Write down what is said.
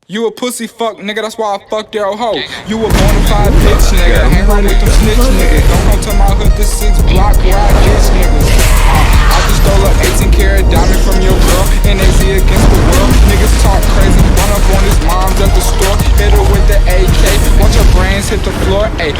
You a pussy fuck nigga, that's why I fucked your hoe. You a bonafide bitch nigga, hang around with them snitch niggas. Don't come to my hood, this 6 block where I ditch niggas. I just stole a 18 karat diamond from your girl, and they see against the world. Niggas talk crazy, run up on his mom's at the store, hit her with the AK, watch her brains hit the floor, ayy.